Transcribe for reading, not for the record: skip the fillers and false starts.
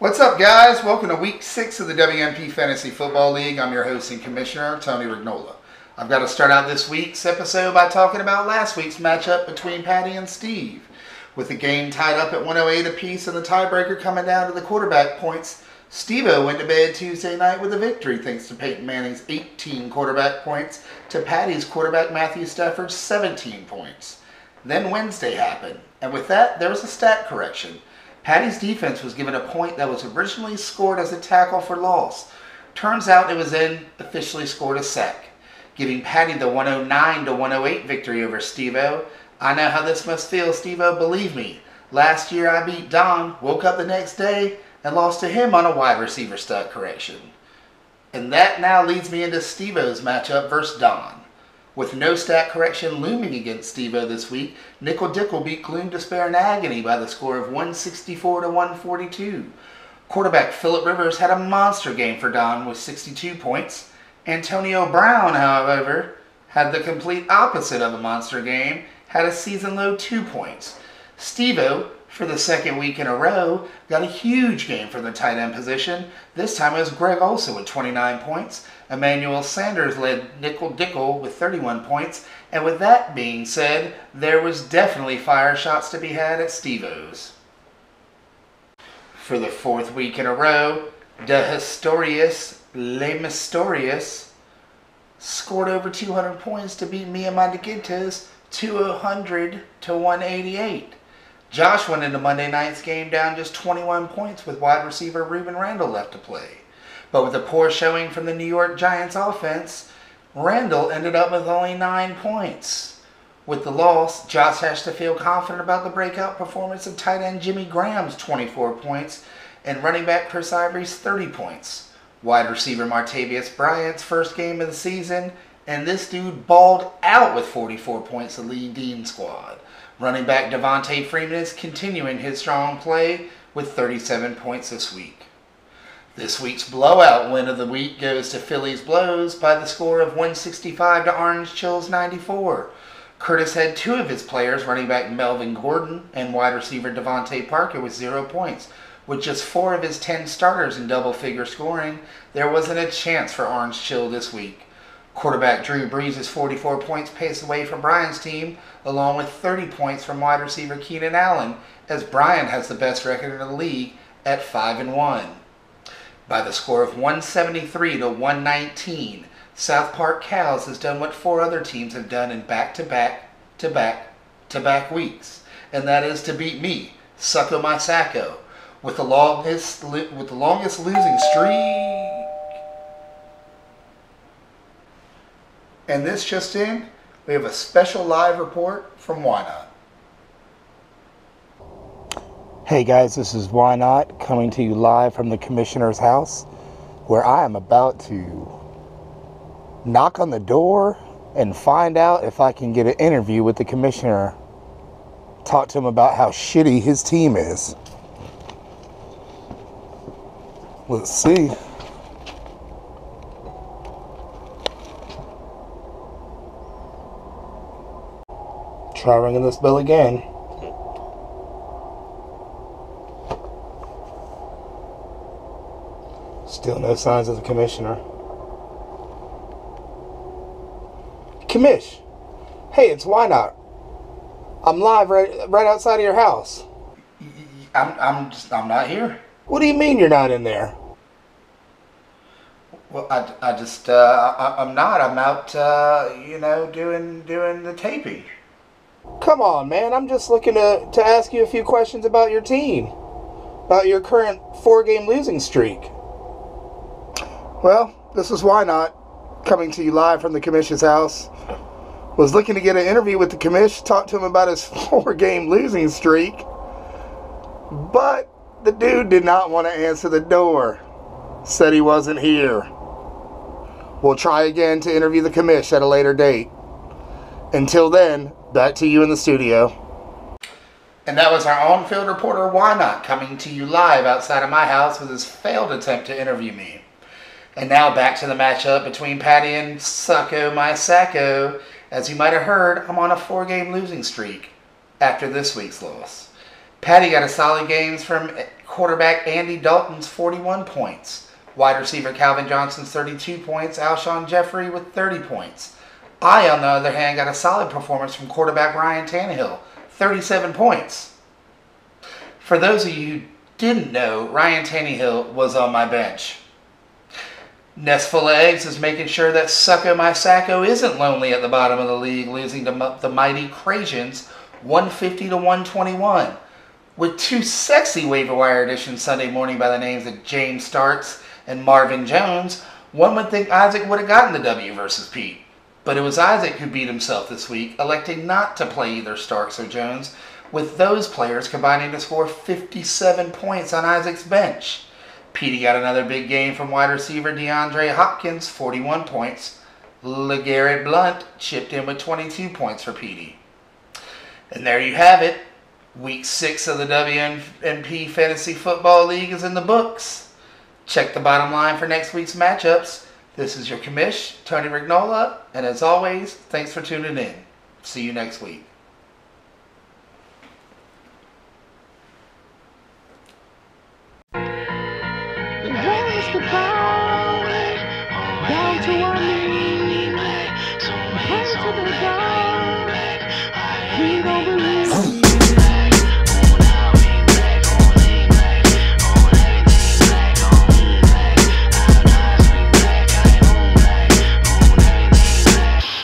What's up, guys? Welcome to Week 6 of the WNP Fantasy Football League. I'm your host and commissioner, Tony Rignola. I've got to start out this week's episode by talking about last week's matchup between Patty and Steve. With the game tied up at 108 apiece and the tiebreaker coming down to the quarterback points, Steve-O went to bed Tuesday night with a victory thanks to Peyton Manning's 18 quarterback points to Patty's quarterback Matthew Stafford's 17 points. Then Wednesday happened, and with that, there was a stat correction. Patty's defense was given a point that was originally scored as a tackle for loss. Turns out it was then officially scored a sack, giving Patty the 109-108 victory over Steve-O. I know how this must feel, Steve-O, believe me. Last year I beat Don, woke up the next day, and lost to him on a wide receiver stat correction. And that now leads me into Steve-O's matchup versus Don. With no stat correction looming against Steve-O this week, Nickel Dickle beat Gloom, Despair, and Agony by the score of 164-142. Quarterback Phillip Rivers had a monster game for Don with 62 points. Antonio Brown, however, had the complete opposite of a monster game, had a season-low 2 points. Steve-O, for the second week in a row, got a huge game for the tight end position. This time it was Greg Olsen with 29 points. Emmanuel Sanders led Nickel Dickle with 31 points. And with that being said, there was definitely fire shots to be had at Steve-O's. For the fourth week in a row, De Historius, Le Mysterious, scored over 200 points to beat Mia Montegintes 200-188. Josh went into Monday night's game down just 21 points with wide receiver Ruben Randall left to play. But with a poor showing from the New York Giants offense, Randall ended up with only 9 points. With the loss, Josh has to feel confident about the breakout performance of tight end Jimmy Graham's 24 points and running back Chris Ivory's 30 points. Wide receiver Martavius Bryant's first game of the season, and this dude balled out with 44 points to lead Dean squad. Running back Devontae Freeman is continuing his strong play with 37 points this week. This week's blowout win of the week goes to Phillies Blows by the score of 165 to Orange Chills 94. Curtis had 2 of his players, running back Melvin Gordon and wide receiver Devontae Parker, with 0 points. With just 4 of his 10 starters in double-figure scoring, there wasn't a chance for Orange Chill this week. Quarterback Drew Brees' 44 points pace away from Brian's team, along with 30 points from wide receiver Keenan Allen, as Brian has the best record in the league at 5-1. By the score of 173-119, South Park Cows has done what 4 other teams have done in back-to-back weeks, and that is to beat me, Sucko My Sacco, with the longest losing streak. And this just in, we have a special live report from Why Not. Hey guys, this is Why Not coming to you live from the commissioner's house, where I am about to knock on the door and find out if I can get an interview with the commissioner. Talk to him about how shitty his team is. Let's see. Try ringing this bell again. Still no signs of the commissioner. Commish! Hey, it's Why Not. I'm live right outside of your house. I'm not here. What do you mean you're not in there? Well, I'm not. I'm out, doing the taping. Come on, man. I'm just looking to ask you a few questions about your team. About your current 4-game losing streak. Well, this is Why Not, coming to you live from the commission's house. Was looking to get an interview with the commish, talk to him about his 4-game losing streak. But the dude did not want to answer the door. Said he wasn't here. We'll try again to interview the commish at a later date. Until then, back to you in the studio. And that was our on-field reporter, Why Not, coming to you live outside of my house with his failed attempt to interview me. And now back to the matchup between Patty and Sucko My Sacco. As you might have heard, I'm on a 4-game losing streak after this week's loss. Patty got a solid games from quarterback Andy Dalton's 41 points. Wide receiver Calvin Johnson's 32 points. Alshon Jeffrey with 30 points. I, on the other hand, got a solid performance from quarterback Ryan Tannehill, 37 points. For those of you who didn't know, Ryan Tannehill was on my bench. Nest Full of Eggs is making sure that Sucko My Sacco isn't lonely at the bottom of the league, losing to the mighty Crasians 150 to 121. With two sexy waiver wire additions Sunday morning by the names of James Starks and Marvin Jones, one would think Isaac would have gotten the W versus Pete. But it was Isaac who beat himself this week, electing not to play either Starks or Jones, with those players combining to score 57 points on Isaac's bench. Petey got another big game from wide receiver DeAndre Hopkins, 41 points. LeGarrette Blount chipped in with 22 points for Petey. And there you have it. Week 6 of the WNP Fantasy Football League is in the books. Check the bottom line for next week's matchups. This is your commish, Tony Rignola, and as always, thanks for tuning in. See you next week. Where is the